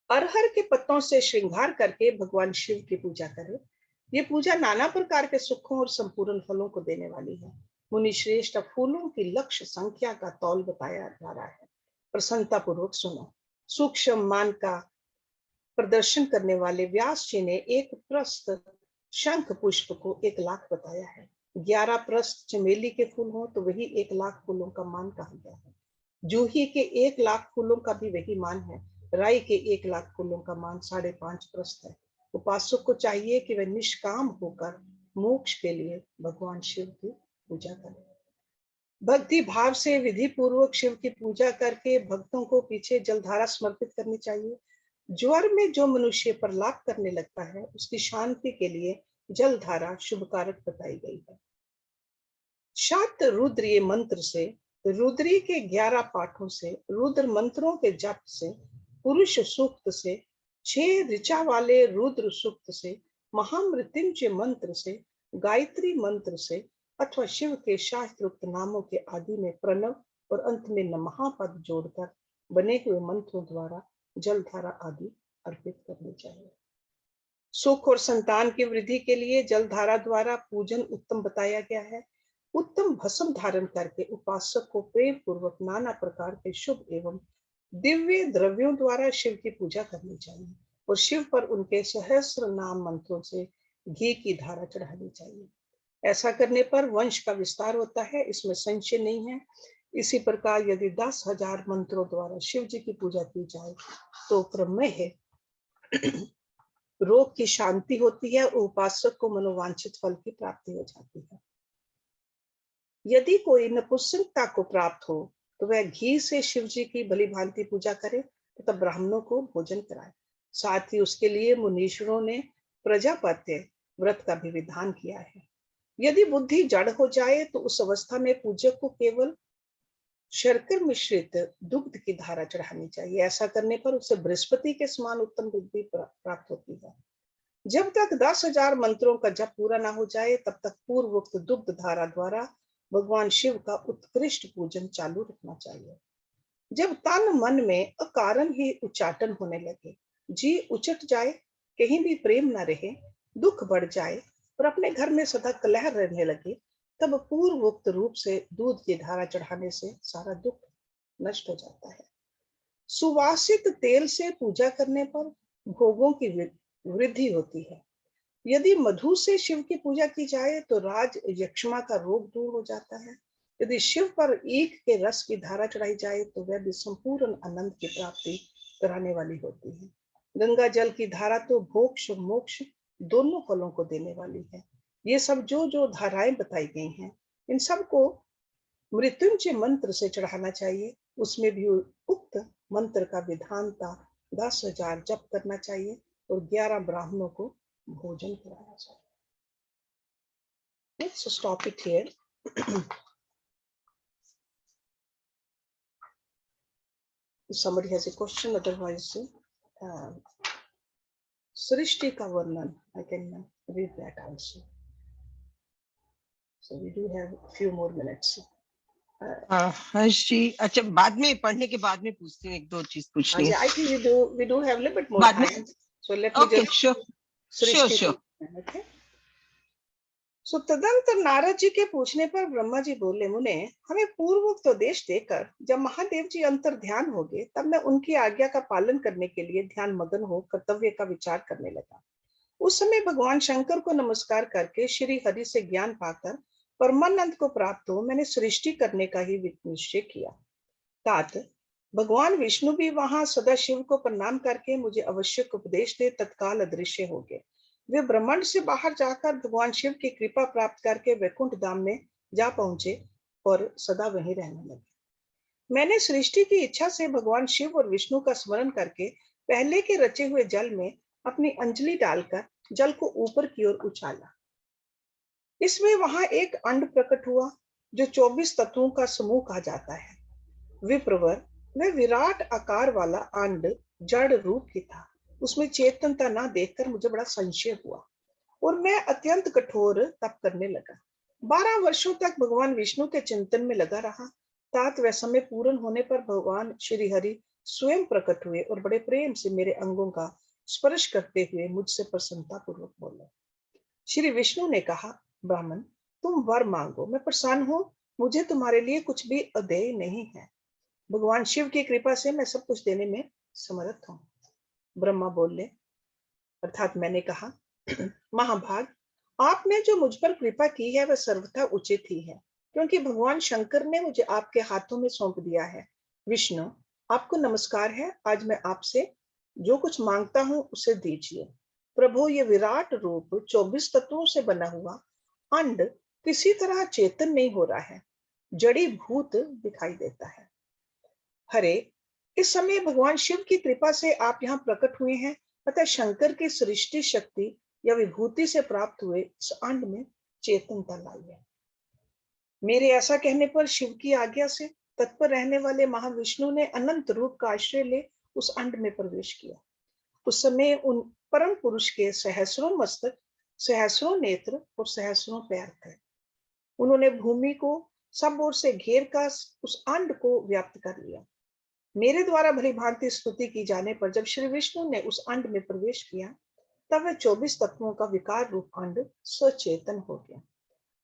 अरहर के पत्तों से श्रृंगार करके भगवान शिव की पूजा करें। ये पूजा नाना प्रकार के सुखों और संपूर्ण फलों को देने वाली है। मुनि श्रेष्ठ फूलों की लक्ष्य संख्या का तौल बताया जा रहा है, प्रसन्नता पूर्वक सुनो। सूक्ष्म मान का प्रदर्शन करने वाले व्यास जी ने एक प्रस्त शंख पुष्प को 1 लाख बताया है। 11 प्रस्त चमेली के फूल हो तो वही 1 लाख फूलों का मान कहा गया है। जूही के 1 लाख फूलों का भी वही मान है। राई के 1 लाख फूलों का मान 5.5 प्रस्त है। उपासक को चाहिए कि वह निष्काम होकर मोक्ष के लिए भगवान शिव की पूजा करे। भक्ति भाव से विधि पूर्वक शिव की पूजा करके भक्तों को पीछे जलधारा समर्पित करनी चाहिए। ज्वर में जो मनुष्य पर लाभ करने लगता है उसकी शांति के लिए जलधारा शुभ कारक बताई गई है। शाक्त रुद्रीय मंत्र से, रुद्री के 11 पाठों से, रुद्र मंत्रों के जप से, पुरुष सूक्त से, 6 ऋचा वाले रुद्र सूक्त से, महामृत्युंजय मंत्र से, गायत्री मंत्र से अथवा शिव के शास्त्रोक्त नामों के आदि में प्रणव और अंत में नमः पद जोड़कर बने हुए मंत्रों द्वारा जलधारा आदि अर्पित करनी चाहिए। सुख और संतान की वृद्धि के लिए जलधारा द्वारा पूजन उत्तम बताया गया है। उत्तम भस्म धारण करके उपासक को प्रेम पूर्वक नाना प्रकार के शुभ एवं दिव्य द्रव्यों द्वारा शिव की पूजा करनी चाहिए और शिव पर उनके सहस्र नाम मंत्रों से घी की धारा चढ़ानी चाहिए। ऐसा करने पर वंश का विस्तार होता है, इसमें संशय नहीं है। इसी प्रकार यदि 10,000 मंत्रों द्वारा शिव जी की पूजा की जाए तो प्रमेय रोग की शांति होती है और उपासक को मनोवांछित फल की प्राप्ति हो जाती है। यदि कोई नपुंसकता को प्राप्त हो तो वह घी से शिव जी की भली भांति पूजा करे तथा ब्राह्मणों को भोजन कराए। साथ ही उसके लिए मुनीश्वरों ने प्रजापत्य व्रत का भी विधान किया है। यदि बुद्धि जड़ हो जाए तो उस अवस्था में पूजक को केवल शर्कर मिश्रित दुग्ध की धारा चढ़ानी चाहिए। ऐसा करने पर उसे बृहस्पति के समान उत्तम बुद्धि प्राप्त होती है। जब तक 10,000 मंत्रों का जप पूरा ना हो जाए तब तक पूर्वोक्त दुग्ध धारा द्वारा भगवान शिव का उत्कृष्ट पूजन चालू रखना चाहिए। जब तन मन में अकारण ही उच्चाटन होने लगे, जी उचट जाए, कहीं भी प्रेम न रहे, दुख बढ़ जाए और अपने घर में सदा कलह रहने लगे, तब पूर्वोक्त रूप से दूध की धारा चढ़ाने से सारा दुख नष्ट हो जाता है। सुवासित तेल से पूजा करने पर भोगों की वृद्धि होती है। यदि मधु से शिव की पूजा की जाए तो राज यक्ष्मा का रोग दूर हो जाता है। यदि शिव पर ईख के रस की धारा चढ़ाई जाए तो वह भी संपूर्ण आनंद की प्राप्ति कराने वाली होती है। गंगा जल की धारा तो मोक्ष और मोक्ष दोनों फलों को देने वाली है। ये सब जो जो धाराएं बताई गई हैं, इन सब को मृत्युंजय मंत्र से चढ़ाना चाहिए। उसमें भी उक्त मंत्र का विधान था, 10,000 जप करना चाहिए और 11 ब्राह्मणों को भोजन कराना चाहिए। Let's stop it here. If somebody has a question, otherwise, सृष्टि का वर्णन, I can read that also. So we do have a few more minutes. हर्ष जी, अच्छा बाद में पढ़ने के बाद में पूछती हूँ, एक दो चीज पूछनी है। I think we do have a little bit more बाद में, time. So let me okay, just sure Srishti sure. okay. So तदंतर नारद जी के पूछने पर ब्रह्मा जी बोले, मुने हमें पूर्वोक्त उपदेश देकर जब महादेव जी अंतर ध्यान हो गए, तब मैं उनकी आज्ञा का पालन करने के लिए ध्यान मगन हो कर्तव्य का विचार करने लगा। उस समय भगवान शंकर को नमस्कार करके श्री हरि से ज्ञान पाकर परमानंद को प्राप्त हो मैंने सृष्टि करने का ही निश्चय किया। तात भगवान विष्णु भी वहां सदा शिव को प्रणाम करके मुझे आवश्यक उपदेश दे तत्काल अदृश्य हो गए। वे ब्रह्मांड से बाहर जाकर भगवान शिव की कृपा प्राप्त करके वैकुंठ धाम में जा पहुंचे और सदा वहीं रहने लगे। मैंने सृष्टि की इच्छा से भगवान शिव और विष्णु का स्मरण करके पहले के रचे हुए जल में अपनी अंजलि डालकर जल को ऊपर की ओर उछाला। इसमें वहां एक अंड प्रकट हुआ जो 24 तत्वों का समूह कहा जाता है। विप्रवर वह विराट आकार वाला अंड जड़ रूप की था। उसमें चेतनता ना देखकर मुझे बड़ा संशय हुआ और मैं अत्यंत कठोर तप करने लगा। 12 वर्षों तक भगवान विष्णु के चिंतन में लगा रहा। तात वह समय पूर्ण होने पर भगवान श्री हरि स्वयं प्रकट हुए और बड़े प्रेम से मेरे अंगों का स्पर्श करते हुए मुझसे प्रसन्नता पूर्वक बोले। श्री विष्णु ने कहा, ब्राह्मण तुम वर मांगो, मैं प्रसन्न हूँ। मुझे तुम्हारे लिए कुछ भी अदेय नहीं है। भगवान शिव की कृपा से मैं सब कुछ देने में समर्थ हूँ। ब्रह्मा बोले, अर्थात मैंने कहा, महाभाग आपने जो मुझ पर कृपा की है वह सर्वथा उचित ही है, क्योंकि भगवान शंकर ने मुझे आपके हाथों में सौंप दिया है। विष्णु आपको नमस्कार है। आज मैं आपसे जो कुछ मांगता हूँ उसे दीजिए। प्रभु ये विराट रूप 24 तत्वों से बना हुआ अंड किसी तरह चेतन नहीं हो रहा है, जड़ी भूत दिखाई देता है। हरे इस समय भगवान शिव की कृपा से आप यहाँ प्रकट हुए हैं, अतः शंकर की सृष्टि शक्ति या विभूति से प्राप्त हुए इस अंड में चेतनता लाई है। मेरे ऐसा कहने पर शिव की आज्ञा से तत्पर रहने वाले महाविष्णु ने अनंत रूप का आश्रय ले उस अंड में प्रवेश किया। उस समय उन परम पुरुष के सहस्रों मस्तक, सहस्रों नेत्र और सहस्रों पैर थे। उन्होंने भूमि को सब ओर से घेर कर उस अंड को व्याप्त कर लिया। मेरे द्वारा भली भांति स्तुति की जाने पर जब श्री विष्णु ने उस अंड में प्रवेश किया, तब वह 24 तत्वों का विकार रूप अंड सचेतन हो गया।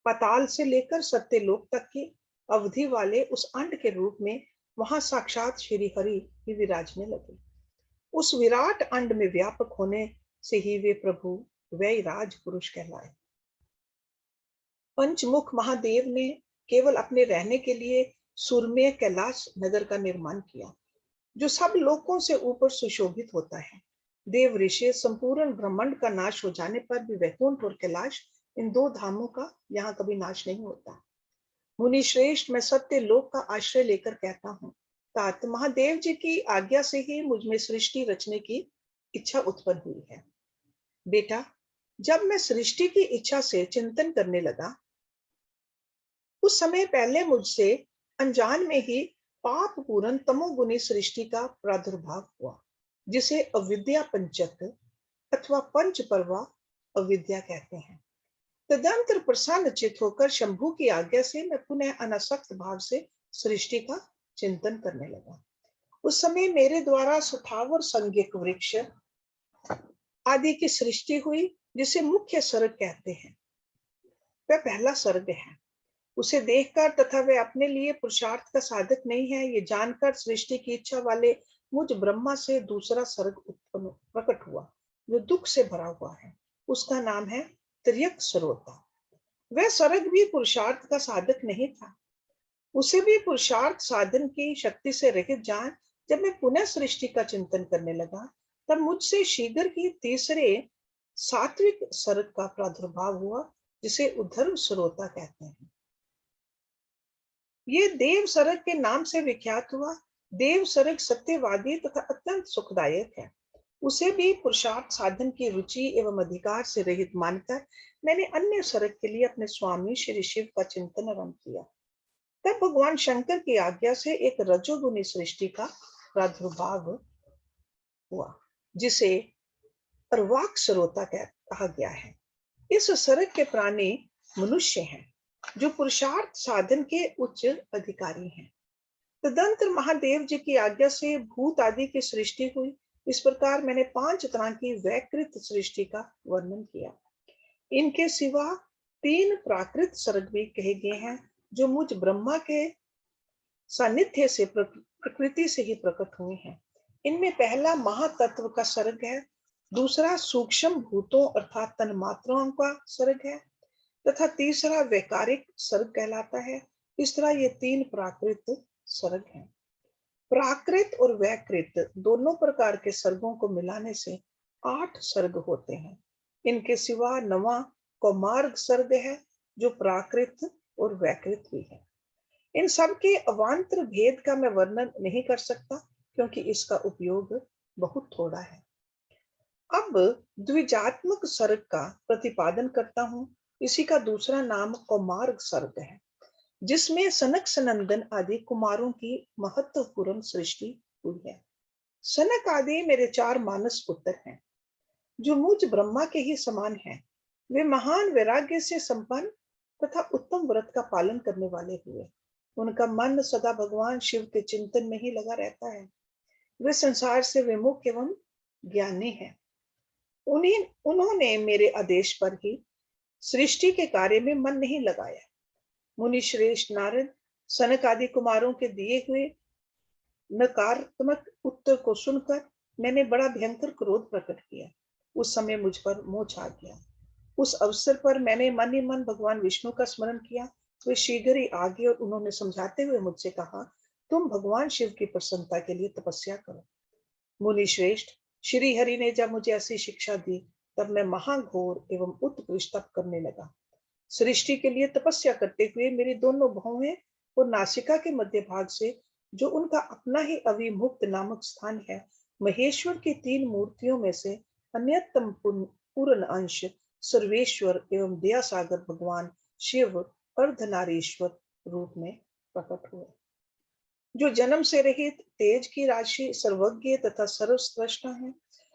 पाताल से लेकर सत्यलोक तक की अवधि वाले उस अंड के रूप में वहां साक्षात श्री हरि ही विराजने लगे। उस विराट अंड में व्यापक होने से ही वे प्रभु वैराज पुरुष कहलाए। पंचमुख महादेव ने केवल अपने रहने के लिए सुरमेय कैलाश नगर का निर्माण किया, जो सब लोकों से ऊपर सुशोभित होता है। देव ऋषि संपूर्ण ब्रह्मांड का नाश हो जाने पर भी वैकुंठ और कैलाश, इन दो धामों का यहाँ कभी नाश नहीं होता। मुनि श्रेष्ठ मैं सत्य लोक का आश्रय लेकर कहता हूँ, तात महादेव जी की आज्ञा से ही मुझ में सृष्टि रचने की इच्छा उत्पन्न हुई है। बेटा, जब मैं सृष्टि की इच्छा से चिंतन करने लगा, उस समय पहले मुझसे अनजान में ही पाप पूर्ण तमोगुनी सृष्टि का प्रादुर्भाव हुआ, जिसे अविद्या पंचक अथवा पंच पर्वा अविद्या कहते हैं। तदंतर प्रसन्न चित होकर शंभु की आज्ञा से मैं पुनः अनासक्त भाव से सृष्टि का चिंतन करने लगा। उस समय मेरे द्वारा स्थावर संज्ञक वृक्ष आदि की सृष्टि हुई, जिसे मुख्य सर्ग कहते हैं। वह पहला सर्ग है। उसे देखकर तथा वे अपने लिए पुरुषार्थ का साधक नहीं है, ये जानकर सृष्टि की इच्छा वाले मुझ ब्रह्मा से दूसरा सर्ग उत्पन्न प्रकट हुआ, जो दुख से भरा हुआ है। उसका नाम है त्रियक सरोता। वह सर्ग भी पुरुषार्थ का साधक नहीं था। उसे भी पुरुषार्थ साधन की शक्ति से रहित जान जब मैं पुनः सृष्टि का चिंतन करने लगा, तब मुझसे शीघ्र ही तीसरे सात्विक सर्ग का प्रादुर्भाव हुआ, जिसे उद्धर्व सरोता कहते हैं। ये देव सर्ग के नाम से विख्यात हुआ। देव सर्ग सत्यवादी तथा अत्यंत सुखदायक है। उसे भी पुरुषार्थ साधन की रुचि एवं अधिकार से रहित मानकर मैंने अन्य सर्ग के लिए अपने स्वामी श्री शिव का चिंतन आरंभ किया। तब भगवान शंकर की आज्ञा से एक रजोगुनी सृष्टि का प्रादुर्भाव हुआ, जिसे अर्वाक सरोता कहा गया है। इस सर्ग के प्राणी मनुष्य हैं, जो पुरुषार्थ साधन के उच्च अधिकारी हैं। तदंतर महादेव जी की आज्ञा से भूत आदि की सृष्टि हुई। इस प्रकार मैंने 5 तरह की वैकृत सृष्टि का वर्णन किया। इनके सिवा 3 प्राकृत सर्ग भी कहे गए हैं, जो मुझ ब्रह्मा के सानिध्य से प्रकृति से ही प्रकट हुए हैं। इनमें पहला महातत्व का सर्ग है, दूसरा सूक्ष्म भूतों अर्थात तन्मात्राओं का सर्ग है, तथा तीसरा वैकारिक सर्ग कहलाता है। इस तरह ये 3 प्राकृत सर्ग हैं। प्राकृत और वैकृत दोनों प्रकार के सर्गों को मिलाने से 8 सर्ग होते हैं। इनके सिवा 9वां कौमार्ग सर्ग है, जो प्राकृत और वैकृत भी है। इन सब के अवान्तर भेद का मैं वर्णन नहीं कर सकता, क्योंकि इसका उपयोग बहुत थोड़ा है। अब द्विजात्मक सर्ग का प्रतिपादन करता हूं। इसी का दूसरा नाम कौमार्ग सर्ग है, जिसमें सनक सनंदन आदि कुमारों की महत्वपूर्ण सृष्टि हुई है। सनक आदि मेरे 4 मानस पुत्र हैं, जो मुझ ब्रह्मा के ही समान हैं। वे महान वैराग्य से संपन्न तथा उत्तम व्रत का पालन करने वाले हुए। उनका मन सदा भगवान शिव के चिंतन में ही लगा रहता है। वे संसार से विमुख एवं ज्ञानी हैं। उन्होंने मेरे आदेश पर ही सृष्टि के कार्य में मन नहीं लगाया। मुनि श्रेष्ठ नारद सनक आदि कुमारों के दिए हुए नकारात्मक उत्तर को सुनकर मैंने बड़ा भयंकर क्रोध प्रकट किया। उस समय मुझ पर मोह छा गया। उस अवसर पर मैंने मन ही मन भगवान विष्णु का स्मरण किया। वे शीघ्र ही आ गए और उन्होंने समझाते हुए मुझसे कहा, तुम भगवान शिव की प्रसन्नता के लिए तपस्या करो। मुनि श्रेष्ठ, श्री हरि ने जब मुझे ऐसी शिक्षा दी, तब मैं महाघोर एवं उत्कृष्ट तप करने लगा। सृष्टि के लिए तपस्या करते हुए मेरी दोनों भौहें और नासिका के मध्य भाग से, जो उनका अपना ही अविमुक्त नामक स्थान है, महेश्वर की 3 मूर्तियों में से अन्यतम पूर्ण अंश सर्वेश्वर एवं दया सागर भगवान शिव अर्धनारीश्वर रूप में प्रकट हुए, जो जन्म से रहित तेज की राशि सर्वज्ञ तथा सर्वस्रष्टा है।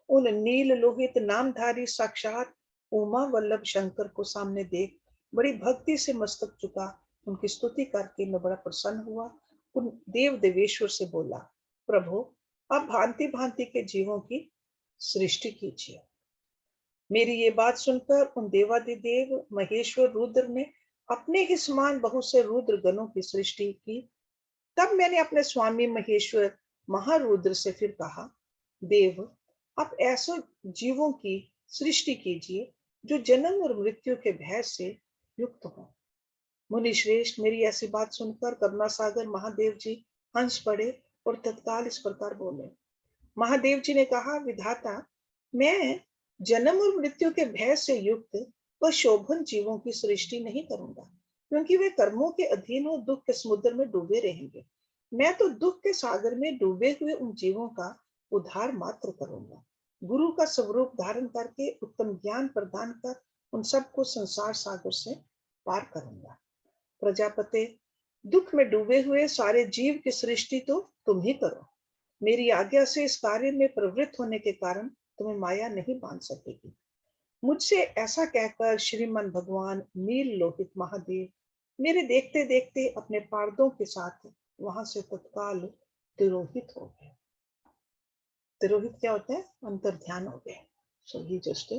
उन नील लोहित नामधारी साक्षात उमा वल्लभ शंकर को सामने देख बड़ी भक्ति से मस्तक झुका उनकी स्तुति करके मैं बड़ा प्रसन्न हुआ। उन देव देवेश्वर से बोला, प्रभु आप भांति भांति के जीवों की सृष्टि कीजिए। मेरी ये बात सुनकर उन देवादिदेव महेश्वर रुद्र ने अपने ही समान बहुत से रुद्र गणों की सृष्टि की। तब मैंने अपने स्वामी महेश्वर महारुद्र से फिर कहा, देव आप ऐसे जीवों की सृष्टि कीजिए जो जन्म और मृत्यु के भय से युक्त हो। मुनि श्रेष्ठ, मेरी ऐसी बात सुनकर करुणा सागर महादेव जी हंस पड़े और तत्काल इस प्रकार बोले। महादेव जी ने कहा, विधाता मैं जन्म और मृत्यु के भय से युक्त व शोभन जीवों की सृष्टि नहीं करूंगा, क्योंकि वे कर्मों के अधीन और दुख के समुद्र में डूबे रहेंगे। मैं तो दुख के सागर में डूबे हुए उन जीवों का उद्धार मात्र करूंगा। गुरु का स्वरूप धारण करके उत्तम ज्ञान प्रदान कर उन सबको संसार सागर से पार करूंगा। प्रजापते, दुख में डूबे हुए सारे जीव की सृष्टि तो तुम ही करो। मेरी आज्ञा से इस कार्य में प्रवृत्त होने के कारण तुम्हें माया नहीं बांध सकेगी। मुझसे ऐसा कहकर श्रीमन भगवान नील लोहित महादेव मेरे देखते देखते अपने पार्दों के साथ वहां से तत्काल तिरोहित हो गए। तिरोहित क्या होता है? अंतर ध्यान हो गए। सो ही जस्ट